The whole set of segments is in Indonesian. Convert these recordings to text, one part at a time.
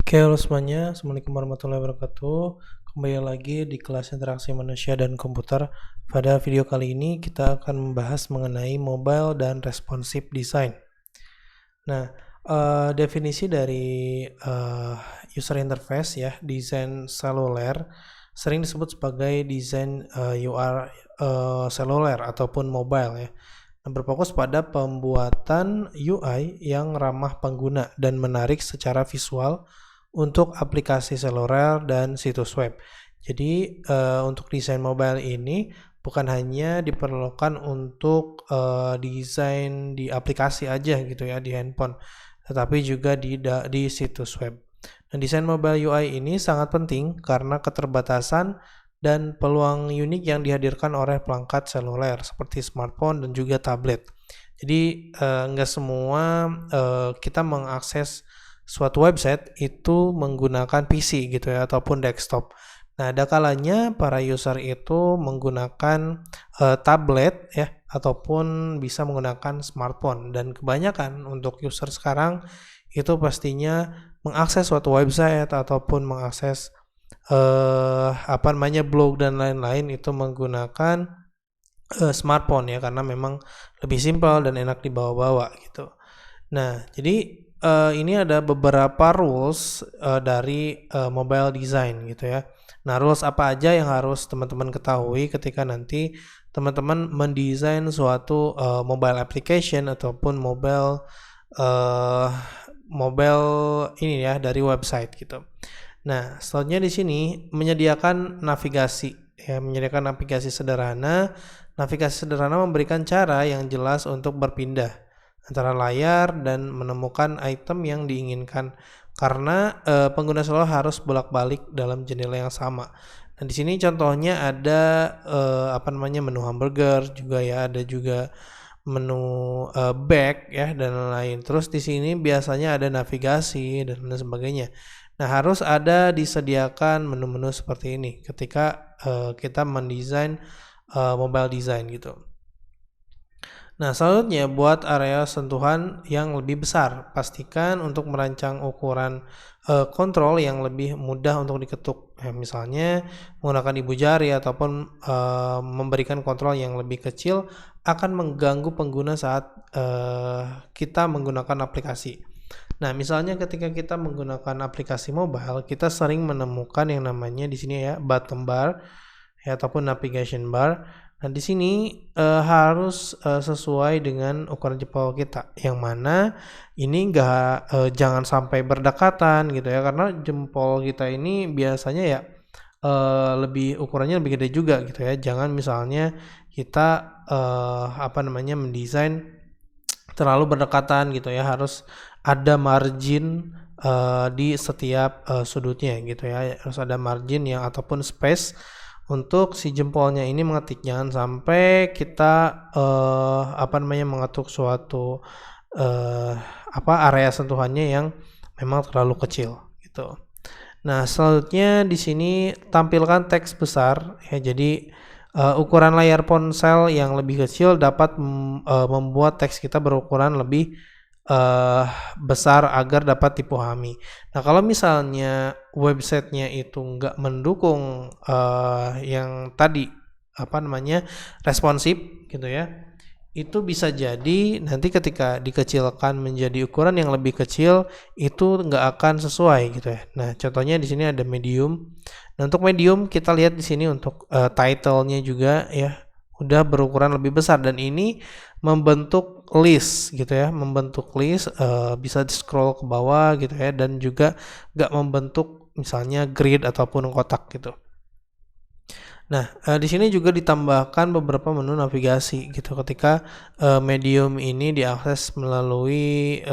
Oke, halo semuanya. Assalamualaikum warahmatullahi wabarakatuh. Kembali lagi di kelas interaksi manusia dan komputer. Pada video kali ini kita akan membahas mengenai mobile dan responsive design. Nah, definisi dari user interface ya, desain seluler sering disebut sebagai desain UR seluler ataupun mobile ya. Berfokus pada pembuatan UI yang ramah pengguna dan menarik secara visual untuk aplikasi seluler dan situs web. Jadi untuk desain mobile ini bukan hanya diperlukan untuk desain di aplikasi aja gitu ya, di handphone, tetapi juga di situs web. Dan desain mobile UI ini sangat penting karena keterbatasan dan peluang unik yang dihadirkan oleh perangkat seluler seperti smartphone dan juga tablet. Jadi nggak semua kita mengakses suatu website itu menggunakan PC gitu ya ataupun desktop. Nah, ada kalanya para user itu menggunakan tablet ya ataupun bisa menggunakan smartphone, dan kebanyakan untuk user sekarang itu pastinya mengakses suatu website ataupun mengakses blog dan lain-lain itu menggunakan smartphone ya, karena memang lebih simpel dan enak dibawa-bawa gitu. Nah, jadi ini ada beberapa rules dari mobile design gitu ya. Nah, rules apa aja yang harus teman-teman ketahui ketika nanti teman-teman mendesain suatu mobile application ataupun mobile ini ya dari website gitu. Nah, selanjutnya di sini menyediakan navigasi ya, menyediakan navigasi sederhana. Navigasi sederhana memberikan cara yang jelas untuk berpindah antara layar dan menemukan item yang diinginkan, karena pengguna selalu harus bolak-balik dalam jendela yang sama. Nah, di sini contohnya ada menu hamburger juga ya, ada juga menu back ya dan lain-lain. Terus di sini biasanya ada navigasi dan lain sebagainya. Nah, harus ada disediakan menu-menu seperti ini ketika kita mendesain mobile design gitu. Nah, selanjutnya buat area sentuhan yang lebih besar. Pastikan untuk merancang ukuran kontrol yang lebih mudah untuk diketuk. Misalnya menggunakan ibu jari ataupun memberikan kontrol yang lebih kecil akan mengganggu pengguna saat kita menggunakan aplikasi. Nah, misalnya ketika kita menggunakan aplikasi mobile, kita sering menemukan yang namanya di sini ya button bar ya, ataupun navigation bar. Nah, di sini harus sesuai dengan ukuran jempol kita, yang mana ini jangan sampai berdekatan gitu ya, karena jempol kita ini biasanya ya ukurannya lebih gede juga gitu ya. Jangan misalnya kita mendesain terlalu berdekatan gitu ya, harus ada margin di setiap sudutnya gitu ya, harus ada margin yang ataupun space untuk si jempolnya ini mengetik. Jangan sampai kita mengetuk suatu area sentuhannya yang memang terlalu kecil gitu. Nah, selanjutnya di sini tampilkan teks besar ya. Jadi ukuran layar ponsel yang lebih kecil dapat membuat teks kita berukuran lebih besar agar dapat dipahami. Nah, kalau misalnya websitenya itu nggak mendukung yang tadi responsif gitu ya, itu bisa jadi nanti ketika dikecilkan menjadi ukuran yang lebih kecil itu nggak akan sesuai gitu ya. Nah, contohnya di sini ada medium. Nah, untuk medium kita lihat di sini untuk title-nya juga ya udah berukuran lebih besar, dan ini membentuk list gitu ya, bisa di scroll ke bawah gitu ya, dan juga nggak membentuk misalnya grid ataupun kotak gitu. Nah, di sini juga ditambahkan beberapa menu navigasi gitu ketika medium ini diakses melalui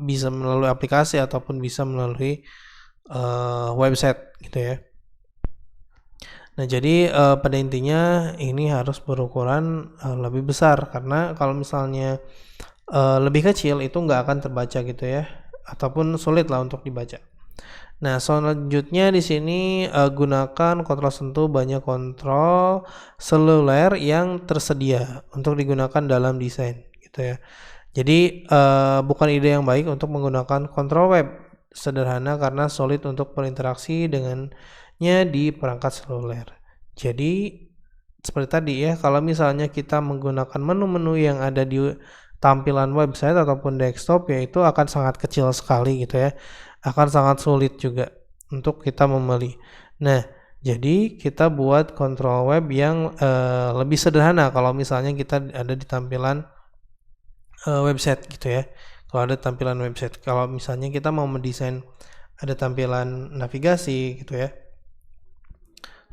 bisa melalui aplikasi ataupun bisa melalui website gitu ya. Nah, jadi pada intinya ini harus berukuran lebih besar, karena kalau misalnya lebih kecil itu nggak akan terbaca gitu ya, ataupun sulit lah untuk dibaca. Nah, selanjutnya di sini gunakan kontrol sentuh banyak kontrol seluler yang tersedia untuk digunakan dalam desain gitu ya. Jadi bukan ide yang baik untuk menggunakan kontrol web sederhana karena sulit untuk berinteraksi dengannya di perangkat seluler. Jadi seperti tadi ya, kalau misalnya kita menggunakan menu-menu yang ada di tampilan website ataupun desktop, ya itu akan sangat kecil sekali gitu ya, akan sangat sulit juga untuk kita memilih. Nah, jadi kita buat control web yang lebih sederhana kalau misalnya kita ada di tampilan website gitu ya. Kalau ada tampilan website, kalau misalnya kita mau mendesain ada tampilan navigasi gitu ya,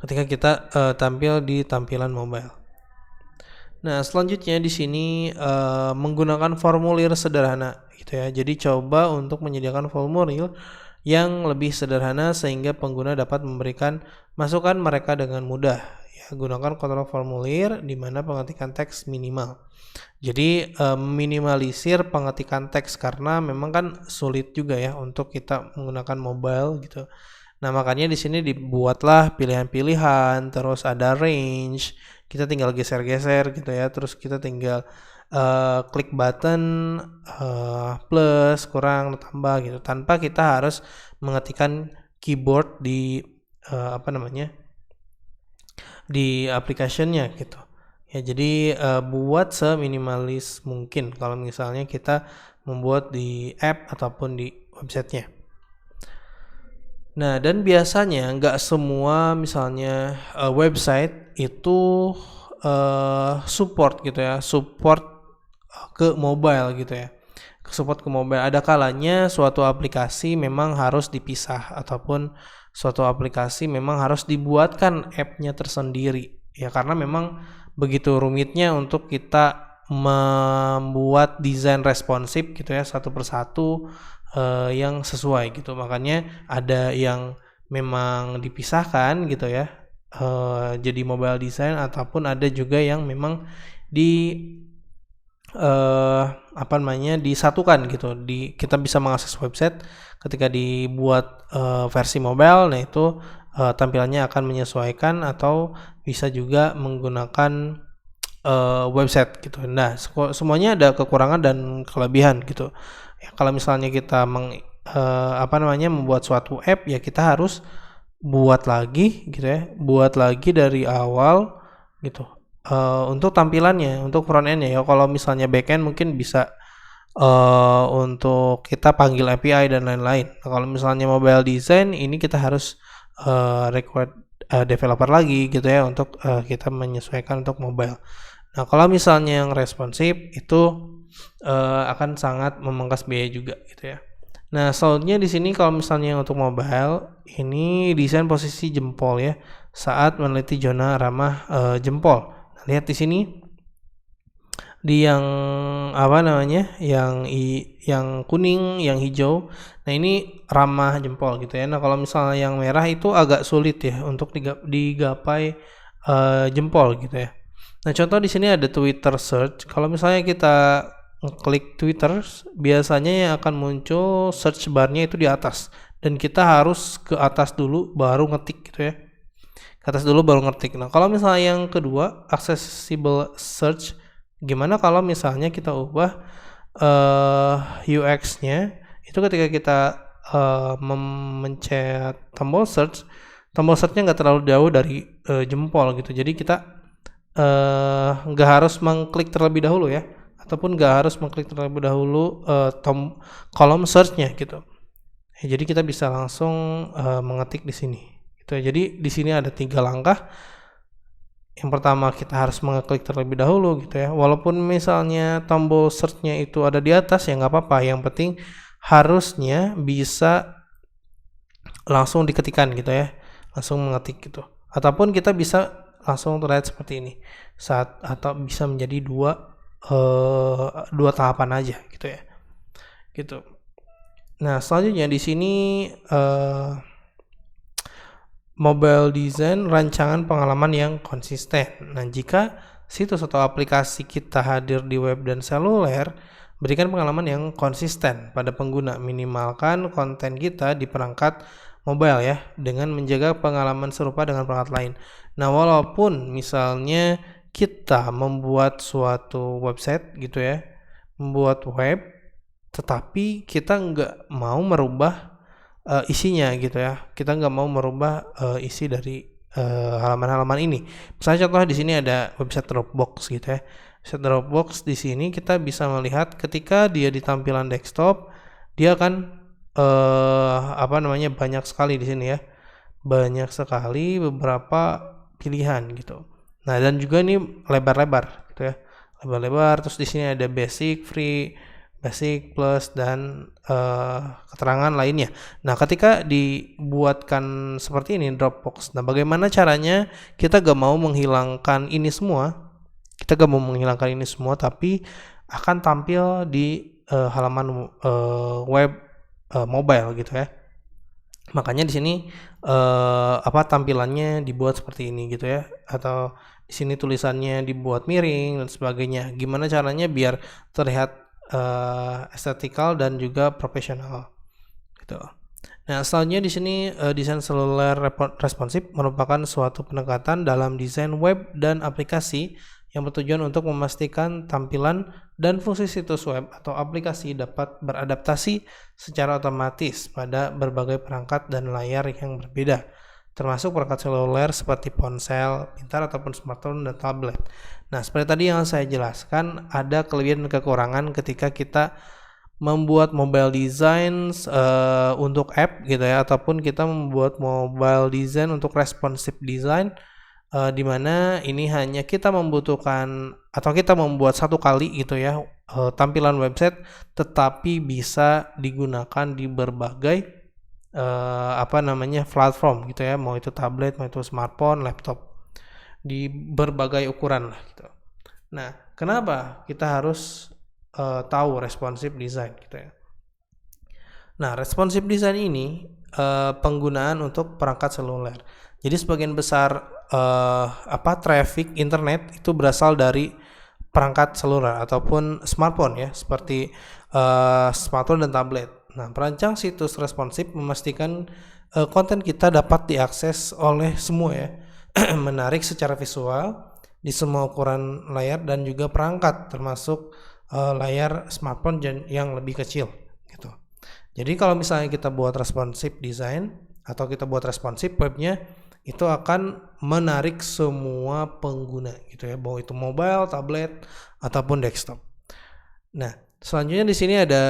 ketika kita tampil di tampilan mobile. Nah, selanjutnya di sini menggunakan formulir sederhana gitu ya. Jadi coba untuk menyediakan formulir yang lebih sederhana sehingga pengguna dapat memberikan masukan mereka dengan mudah. Ya, gunakan kontrol formulir di mana pengetikan teks minimal. Jadi minimalisir pengetikan teks karena memang kan sulit juga ya untuk kita menggunakan mobile gitu. Nah, makanya di sini dibuatlah pilihan-pilihan, terus ada range, kita tinggal geser-geser gitu ya, terus kita tinggal klik button plus, kurang, tambah gitu, tanpa kita harus mengetikkan keyboard di di application-nya gitu. Ya, jadi buat seminimalis mungkin kalau misalnya kita membuat di app ataupun di websitenya. Nah, dan biasanya nggak semua misalnya website itu support gitu ya, support ke mobile gitu ya, support ke mobile. Ada kalanya suatu aplikasi memang harus dipisah ataupun suatu aplikasi memang harus dibuatkan app-nya tersendiri ya, karena memang begitu rumitnya untuk kita membuat desain responsif gitu ya, satu persatu yang sesuai gitu. Makanya ada yang memang dipisahkan gitu ya, jadi mobile design, ataupun ada juga yang memang disatukan gitu. Kita bisa mengakses website ketika dibuat versi mobile. Nah, itu tampilannya akan menyesuaikan atau bisa juga menggunakan website gitu. Nah, semuanya ada kekurangan dan kelebihan gitu. Ya, kalau misalnya kita membuat suatu app, ya kita harus buat lagi gitu ya, buat lagi dari awal gitu. Untuk tampilannya, untuk front end-nya ya. Kalau misalnya back end mungkin bisa untuk kita panggil API dan lain-lain. Nah, kalau misalnya mobile design ini kita harus require developer lagi gitu ya, untuk kita menyesuaikan untuk mobile. Nah, kalau misalnya yang responsif itu akan sangat memangkas biaya juga gitu ya. Nah, selanjutnya di sini kalau misalnya untuk mobile ini desain posisi jempol ya saat meneliti zona ramah jempol. Nah, lihat di sini di yang yang kuning, yang hijau. Nah, ini ramah jempol gitu ya. Nah, kalau misalnya yang merah itu agak sulit ya untuk digapai jempol gitu ya. Nah, contoh di sini ada Twitter search. Kalau misalnya kita klik Twitter, biasanya yang akan muncul search bar-nya itu di atas, dan kita harus ke atas dulu baru ngetik gitu ya. Ke atas dulu baru ngetik. Nah, kalau misalnya yang kedua, accessible search, gimana kalau misalnya kita ubah UX-nya itu ketika kita memencet tombol search-nya nggak terlalu jauh dari jempol gitu. Jadi kita nggak harus mengklik terlebih dahulu ya, ataupun nggak harus mengklik terlebih dahulu kolom search-nya gitu. Ya, jadi kita bisa langsung mengetik di sini. Gitu. Jadi di sini ada 3 langkah. Yang pertama kita harus mengeklik terlebih dahulu gitu ya. Walaupun misalnya tombol search-nya itu ada di atas ya nggak apa-apa. Yang penting harusnya bisa langsung diketikkan gitu ya, langsung mengetik gitu. Ataupun kita bisa langsung terlihat seperti ini atau bisa menjadi dua tahapan aja gitu ya, gitu. Nah, selanjutnya di sini mobile design rancangan pengalaman yang konsisten. Nah, jika situs atau aplikasi kita hadir di web dan seluler, berikan pengalaman yang konsisten pada pengguna. Minimalkan konten kita di perangkat mobile ya, dengan menjaga pengalaman serupa dengan perangkat lain. Nah, walaupun misalnya kita membuat suatu website gitu ya, membuat web, tetapi kita nggak mau merubah isinya gitu ya. Kita nggak mau merubah isi dari halaman-halaman ini. Misalnya contoh di sini ada website Dropbox gitu ya. Website Dropbox di sini kita bisa melihat ketika dia di tampilan desktop, dia akan banyak sekali di sini ya. Banyak sekali beberapa pilihan gitu. Nah, dan juga ini lebar-lebar gitu ya. Lebar-lebar, terus di sini ada basic, free, basic plus dan keterangan lainnya. Nah, ketika dibuatkan seperti ini Dropbox. Nah, bagaimana caranya kita gak mau menghilangkan ini semua? Kita gak mau menghilangkan ini semua, tapi akan tampil di halaman web mobile gitu ya. Makanya di sini tampilannya dibuat seperti ini gitu ya, atau di sini tulisannya dibuat miring dan sebagainya. Gimana caranya biar terlihat estetikal dan juga profesional gitu. Nah, selanjutnya di sini desain seluler responsif merupakan suatu pendekatan dalam desain web dan aplikasi yang bertujuan untuk memastikan tampilan dan fungsi situs web atau aplikasi dapat beradaptasi secara otomatis pada berbagai perangkat dan layar yang berbeda, termasuk perangkat seluler seperti ponsel pintar ataupun smartphone dan tablet. Nah, seperti tadi yang saya jelaskan, ada kelebihan dan kekurangan ketika kita membuat mobile design untuk app gitu ya, ataupun kita membuat mobile design untuk responsive design, di mana ini hanya kita membutuhkan atau kita membuat satu kali gitu ya tampilan website, tetapi bisa digunakan di berbagai platform gitu ya, mau itu tablet, mau itu smartphone, laptop, di berbagai ukuran lah gitu. Nah, kenapa kita harus tahu responsive design gitu ya? Nah, responsive design ini penggunaan untuk perangkat seluler. Jadi sebagian besar traffic internet itu berasal dari perangkat seluler ataupun smartphone ya, seperti smartphone dan tablet. Nah, perancang situs responsif memastikan konten kita dapat diakses oleh semua ya, menarik secara visual di semua ukuran layar dan juga perangkat, termasuk layar smartphone yang lebih kecil gitu. Jadi kalau misalnya kita buat responsive design atau kita buat responsif webnya, itu akan menarik semua pengguna gitu ya, mau itu mobile, tablet ataupun desktop. Nah, selanjutnya di sini ada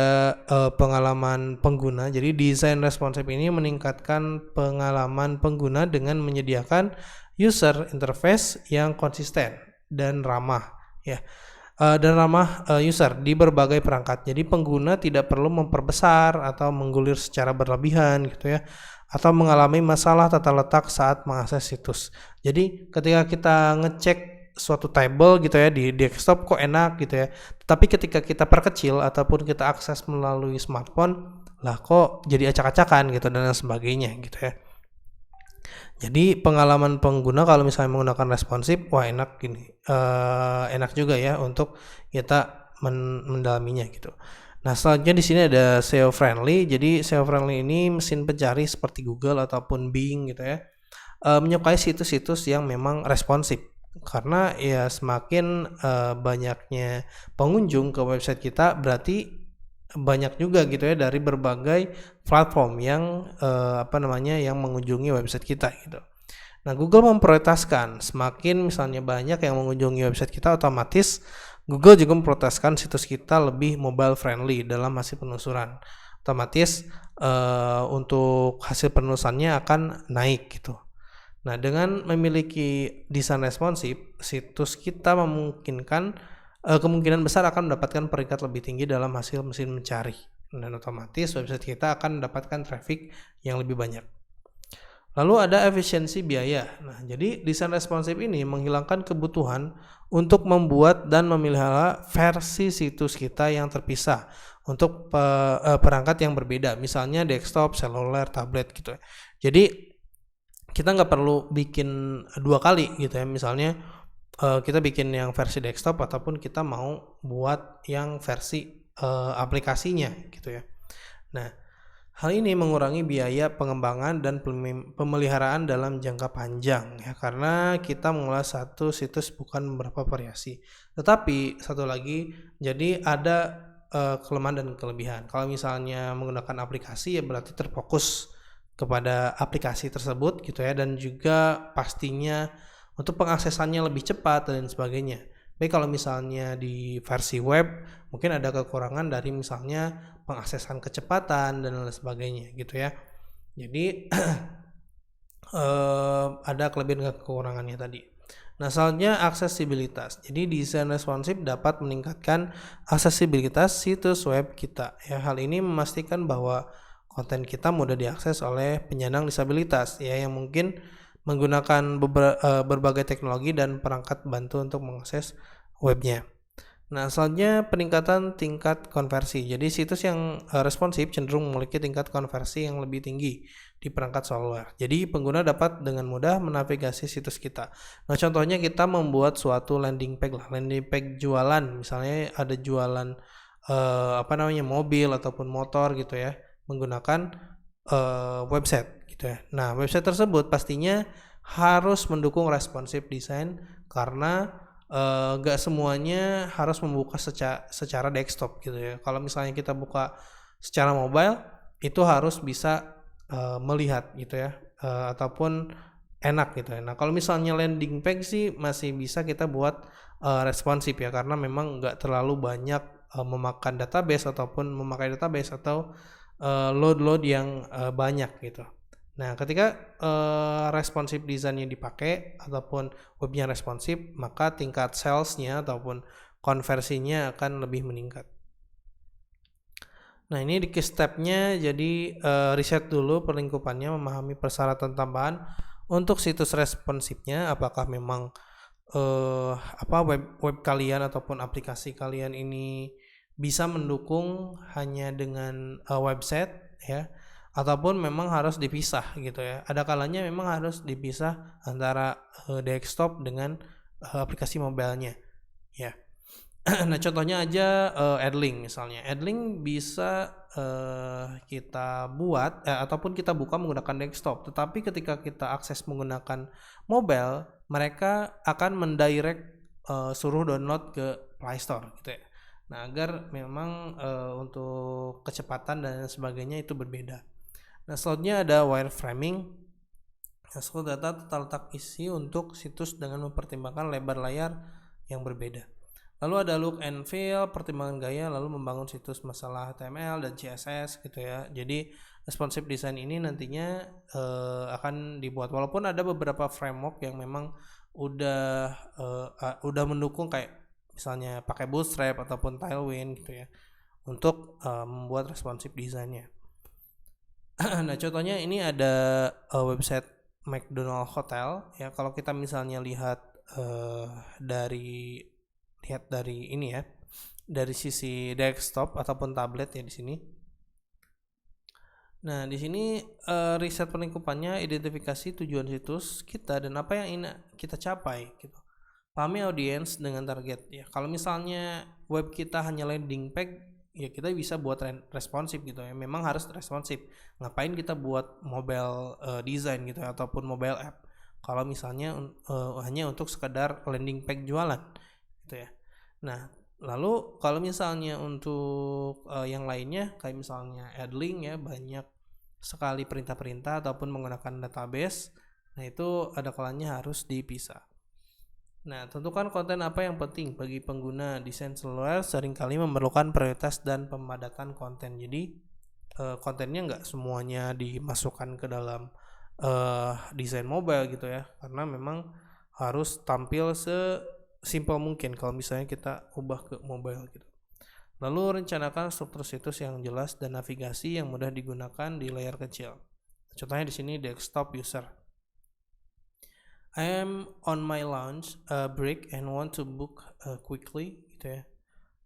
pengalaman pengguna. Jadi desain responsif ini meningkatkan pengalaman pengguna dengan menyediakan user interface yang konsisten dan ramah ya. User di berbagai perangkat. Jadi pengguna tidak perlu memperbesar atau menggulir secara berlebihan gitu ya, atau mengalami masalah tata letak saat mengakses situs. Jadi ketika kita ngecek suatu table gitu ya di desktop kok enak gitu ya, tapi ketika kita perkecil ataupun kita akses melalui smartphone, lah kok jadi acak-acakan gitu dan sebagainya gitu ya. Jadi pengalaman pengguna kalau misalnya menggunakan responsif, wah enak gini, enak juga ya untuk kita mendalaminya gitu. Nah, selanjutnya di sini ada SEO friendly. Jadi SEO friendly ini mesin pencari seperti Google ataupun Bing gitu ya, menyukai situs-situs yang memang responsif, karena ya semakin banyaknya pengunjung ke website kita, berarti banyak juga gitu ya dari berbagai platform yang yang mengunjungi website kita gitu. Nah, Google memprioritaskan semakin misalnya banyak yang mengunjungi website kita, otomatis Google juga memprioritaskan situs kita lebih mobile friendly dalam hasil penelusuran. Otomatis untuk hasil penelusurannya akan naik gitu. Nah, dengan memiliki desain responsif, situs kita memungkinkan kemungkinan besar akan mendapatkan peringkat lebih tinggi dalam hasil mesin mencari, dan otomatis website kita akan mendapatkan traffic yang lebih banyak. Lalu ada efisiensi biaya. Nah, jadi desain responsif ini menghilangkan kebutuhan untuk membuat dan memelihara versi situs kita yang terpisah untuk perangkat yang berbeda, misalnya desktop, seluler, tablet gitu. Jadi kita nggak perlu bikin dua kali gitu ya, misalnya kita bikin yang versi desktop ataupun kita mau buat yang versi aplikasinya gitu ya. Nah, hal ini mengurangi biaya pengembangan dan pemeliharaan dalam jangka panjang ya, karena kita mengolah satu situs bukan beberapa variasi. Tetapi satu lagi, jadi ada kelemahan dan kelebihan. Kalau misalnya menggunakan aplikasi ya berarti terfokus kepada aplikasi tersebut gitu ya, dan juga pastinya untuk pengaksesannya lebih cepat dan sebagainya. Tapi kalau misalnya di versi web mungkin ada kekurangan dari misalnya pengaksesan kecepatan dan lain sebagainya gitu ya. Jadi ada kelebihan dan kekurangannya tadi. Nah, selanjutnya aksesibilitas. Jadi desain responsif dapat meningkatkan aksesibilitas situs web kita. Ya, hal ini memastikan bahwa konten kita mudah diakses oleh penyandang disabilitas ya, yang mungkin menggunakan berbagai teknologi dan perangkat bantu untuk mengakses webnya. Nah, selanjutnya peningkatan tingkat konversi. Jadi situs yang responsif cenderung memiliki tingkat konversi yang lebih tinggi di perangkat software. Jadi pengguna dapat dengan mudah menavigasi situs kita. Nah, contohnya kita membuat suatu landing page lah, landing page jualan. Misalnya ada jualan mobil ataupun motor gitu ya, menggunakan website gitu ya. Nah, website tersebut pastinya harus mendukung responsive design karena gak semuanya harus membuka secara desktop gitu ya. Kalau misalnya kita buka secara mobile itu harus bisa melihat gitu ya, ataupun enak gitu ya. Nah, kalau misalnya landing page sih masih bisa kita buat responsif ya, karena memang nggak terlalu banyak memakan database ataupun memakai database atau load yang banyak gitu. Nah, ketika responsive design-nya dipakai ataupun webnya responsif, maka tingkat sales-nya ataupun konversinya akan lebih meningkat. Nah, ini di key step-nya, jadi riset dulu perlingkupannya, memahami persyaratan tambahan untuk situs responsifnya, apakah memang web kalian ataupun aplikasi kalian ini bisa mendukung hanya dengan website ya, ataupun memang harus dipisah gitu ya. Ada kalanya memang harus dipisah antara desktop dengan aplikasi mobilenya ya. Nah, contohnya aja Adlink misalnya. Adlink bisa kita buat ataupun kita buka menggunakan desktop, tetapi ketika kita akses menggunakan mobile, mereka akan mendirect suruh download ke Play Store gitu ya. Nah, agar memang untuk kecepatan dan sebagainya itu berbeda. Nah, selanjutnya ada wireframing. Hasil data tata letak isi untuk situs dengan mempertimbangkan lebar layar yang berbeda. Lalu ada look and feel, pertimbangan gaya, lalu membangun situs masalah HTML dan CSS gitu ya. Jadi responsive design ini nantinya akan dibuat, walaupun ada beberapa framework yang memang udah mendukung, kayak misalnya pakai Bootstrap ataupun Tailwind gitu ya, untuk membuat responsive design-nya. Nah, contohnya ini ada website McDonald Hotel ya. Kalau kita misalnya lihat dari ini ya, dari sisi desktop ataupun tablet ya di sini. Nah, di sini riset peningkupannya identifikasi tujuan situs kita dan apa yang ingin kita capai gitu. Pahami audiens dengan target ya. Kalau misalnya web kita hanya landing page, ya kita bisa buat responsif gitu ya. Memang harus responsif. Ngapain kita buat mobile design gitu ya, ataupun mobile app kalau misalnya hanya untuk sekedar landing page jualan gitu ya. Nah, lalu kalau misalnya untuk yang lainnya kayak misalnya Adlink ya, banyak sekali perintah-perintah ataupun menggunakan database. Nah, itu ada kalanya harus dipisah. Nah, tentukan konten apa yang penting bagi pengguna. Desain seluler seringkali memerlukan prioritas dan pemadatan konten. Jadi kontennya nggak semuanya dimasukkan ke dalam desain mobile gitu ya, karena memang harus tampil sesimpel mungkin kalau misalnya kita ubah ke mobile gitu. Lalu rencanakan struktur situs yang jelas dan navigasi yang mudah digunakan di layar kecil. Contohnya di sini desktop user. I am on my lunch break and want to book quickly gitu ya.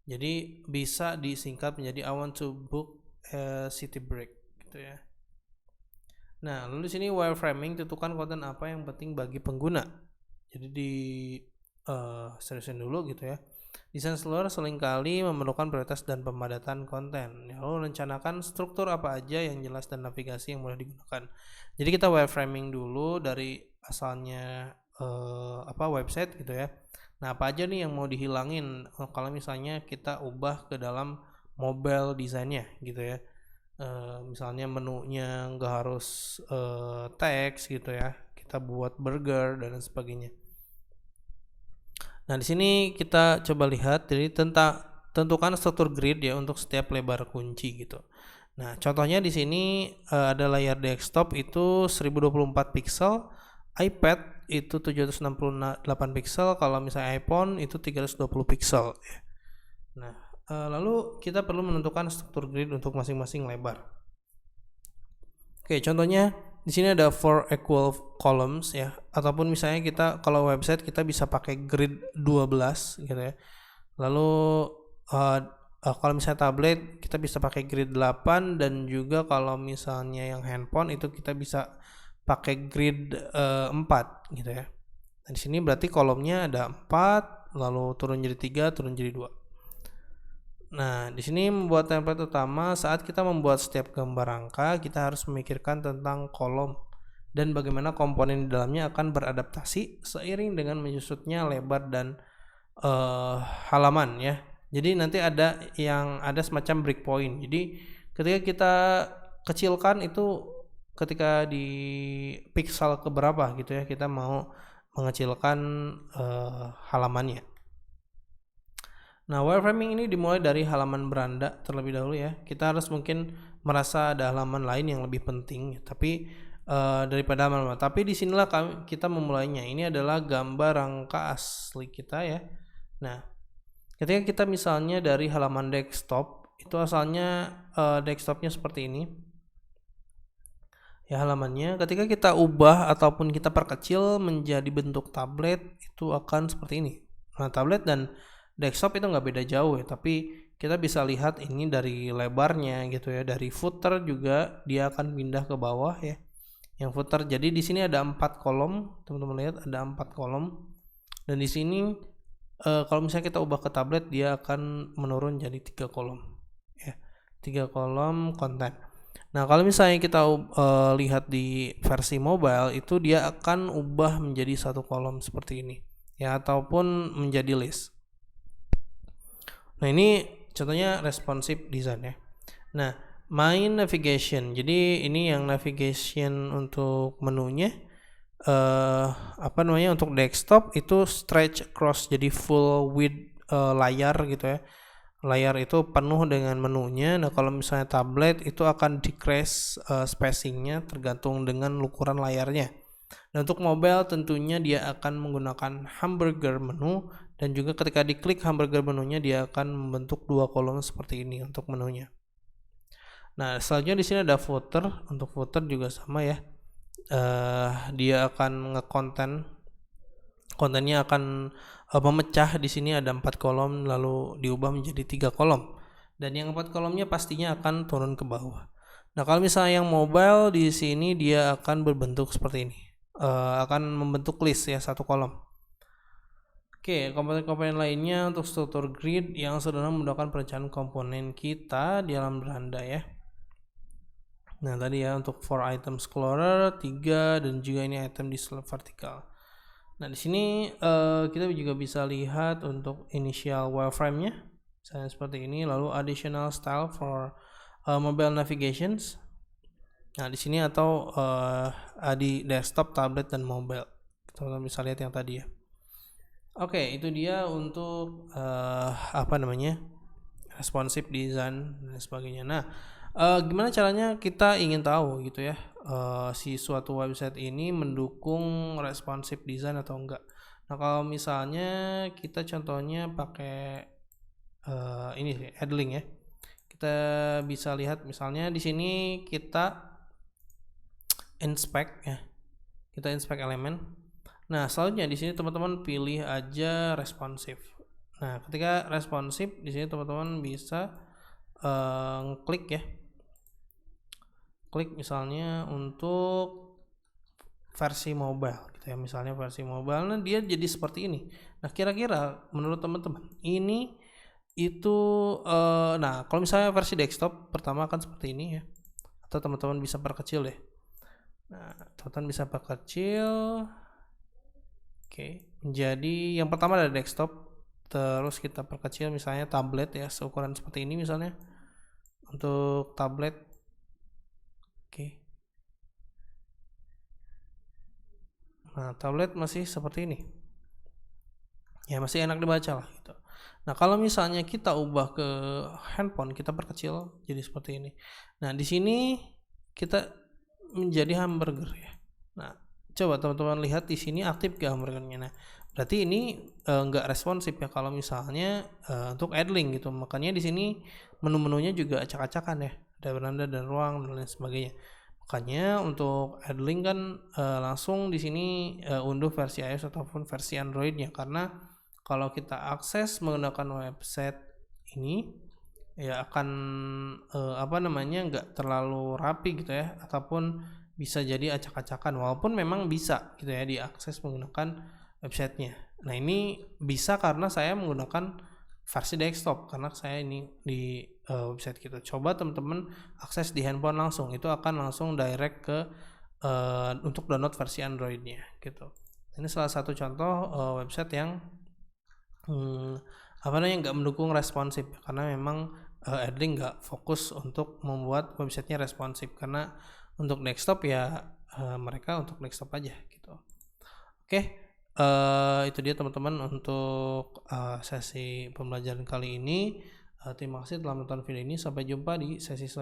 Jadi bisa disingkat menjadi I want to book a city break gitu ya. Nah, lalu di sini wireframing, tentukan konten apa yang penting bagi pengguna. Jadi di seriusin dulu gitu ya. Desain seluler seringkali memerlukan prioritas dan pemadatan konten. Lalu rencanakan struktur apa aja yang jelas dan navigasi yang mudah digunakan. Jadi kita wireframing dulu dari asalnya website gitu ya. Nah, apa aja nih yang mau dihilangin kalau misalnya kita ubah ke dalam mobile desainnya gitu ya. Misalnya menunya nggak harus teks gitu ya, kita buat burger dan lain sebagainya. Nah, di sini kita coba lihat, jadi tentukan struktur grid ya untuk setiap lebar kunci gitu. Nah, contohnya di sini ada layar desktop itu 1024 pixel, iPad itu 768 pixel, kalau misalnya iPhone itu 320 pixel. Nah, lalu kita perlu menentukan struktur grid untuk masing-masing lebar. Oke, contohnya di sini ada 4 equal columns ya, ataupun misalnya kita kalau website kita bisa pakai grid 12 gitu ya. Lalu kalau misalnya tablet kita bisa pakai grid 8, dan juga kalau misalnya yang handphone itu kita bisa pakai grid 4 gitu ya. Nah, di sini berarti kolomnya ada 4, lalu turun jadi 3, turun jadi 2. Nah, di sini membuat template utama. Saat kita membuat setiap gambar angka, kita harus memikirkan tentang kolom dan bagaimana komponen di dalamnya akan beradaptasi seiring dengan menyusutnya lebar dan halaman ya. Jadi nanti ada semacam breakpoint. Jadi ketika kita kecilkan itu ketika di pixel keberapa gitu ya, kita mau mengecilkan halamannya. Nah, wireframing ini dimulai dari halaman beranda terlebih dahulu ya. Kita harus mungkin merasa ada halaman lain yang lebih penting, tapi daripada halaman. Tapi disinilah kita memulainya. Ini adalah gambar rangka asli kita ya. Nah, ketika kita misalnya dari halaman desktop, itu asalnya desktopnya seperti ini. Ya, halamannya. Ketika kita ubah ataupun kita perkecil menjadi bentuk tablet, itu akan seperti ini. Nah, tablet dan desktop itu nggak beda jauh ya, tapi kita bisa lihat ini dari lebarnya gitu ya. Dari footer juga dia akan pindah ke bawah ya, yang footer. Jadi di sini ada 4 kolom, teman-teman lihat ada 4 kolom, dan di sini kalau misalnya kita ubah ke tablet dia akan menurun jadi 3 kolom ya, 3 kolom konten. Nah, kalau misalnya kita lihat di versi mobile itu dia akan ubah menjadi 1 kolom seperti ini ya, ataupun menjadi list. Nah, ini contohnya responsive design ya. Nah, main navigation. Jadi ini yang navigation untuk menunya. Untuk desktop itu stretch across, jadi full width layar gitu ya. Layar itu penuh dengan menunya. Nah, kalau misalnya tablet itu akan decrease spacingnya tergantung dengan ukuran layarnya. Nah, untuk mobile tentunya dia akan menggunakan hamburger menu, dan juga ketika diklik hamburger menunya dia akan membentuk 2 kolom seperti ini untuk menunya. Nah, selanjutnya di sini ada footer. Untuk footer juga sama ya. Dia akan kontennya akan memecah. Di sini ada 4 kolom lalu diubah menjadi 3 kolom. Dan yang 4 kolomnya pastinya akan turun ke bawah. Nah, kalau misalnya yang mobile di sini dia akan berbentuk seperti ini. Akan membentuk list ya, 1 kolom. Oke, komponen-komponen lainnya untuk struktur grid yang sederhana memudahkan perencanaan komponen kita di dalam beranda ya. Nah, tadi ya untuk 4 item explorer 3, dan juga ini item di slab vertikal. Nah, di sini kita juga bisa lihat untuk initial wireframe-nya misalnya seperti ini, lalu additional style for mobile navigations. Nah, di sini atau di desktop, tablet, dan mobile. Kita bisa lihat yang tadi ya. Oke, itu dia untuk responsive design dan sebagainya. Nah, gimana caranya kita ingin tahu gitu ya, si suatu website ini mendukung responsive design atau enggak. Nah, kalau misalnya kita contohnya pakai ini sih, Headlink ya. Kita bisa lihat misalnya di sini kita inspect ya. Kita inspect elemen. Nah, selanjutnya di sini teman-teman pilih aja responsive. Nah, ketika responsive di sini teman-teman bisa klik ya. Klik misalnya untuk versi mobile gitu ya. Misalnya versi mobile, nah dia jadi seperti ini. Nah, kira-kira menurut teman-teman ini itu nah, kalau misalnya versi desktop pertama akan seperti ini ya. Atau teman-teman bisa perkecil ya. Nah, teman-teman bisa perkecil. Oke, jadi yang pertama ada desktop. terus kita perkecil misalnya tablet ya, seukuran seperti ini misalnya untuk tablet. Oke. Nah, tablet masih seperti ini. Ya, masih enak dibaca lah gitu. Nah, kalau misalnya kita ubah ke handphone, kita perkecil jadi seperti ini. Nah, di sini kita menjadi hamburger ya. Nah, coba teman-teman lihat di sini aktif gak hamburgernya. Nah, berarti ini nggak responsif ya kalau misalnya untuk add-link gitu. Makanya di sini menu-menunya juga acak-acakan ya. Ada beranda dan ruang dan lain sebagainya. Makanya untuk add-link kan langsung di sini unduh versi iOS ataupun versi Androidnya, karena kalau kita akses menggunakan website ini ya akan nggak terlalu rapi gitu ya, ataupun bisa jadi acak-acakan, walaupun memang bisa gitu ya diakses menggunakan websitenya. Nah, ini bisa karena saya menggunakan versi desktop, karena saya ini di website gitu. Coba teman-teman akses di handphone langsung, itu akan langsung direct ke untuk download versi Androidnya gitu. Ini salah satu contoh website yang nggak mendukung responsif, karena memang Add-link nggak fokus untuk membuat websitenya responsif, karena untuk desktop ya mereka untuk desktop aja gitu. Oke, itu dia teman-teman untuk sesi pembelajaran kali ini. Terima kasih telah menonton video ini, sampai jumpa di sesi selanjutnya.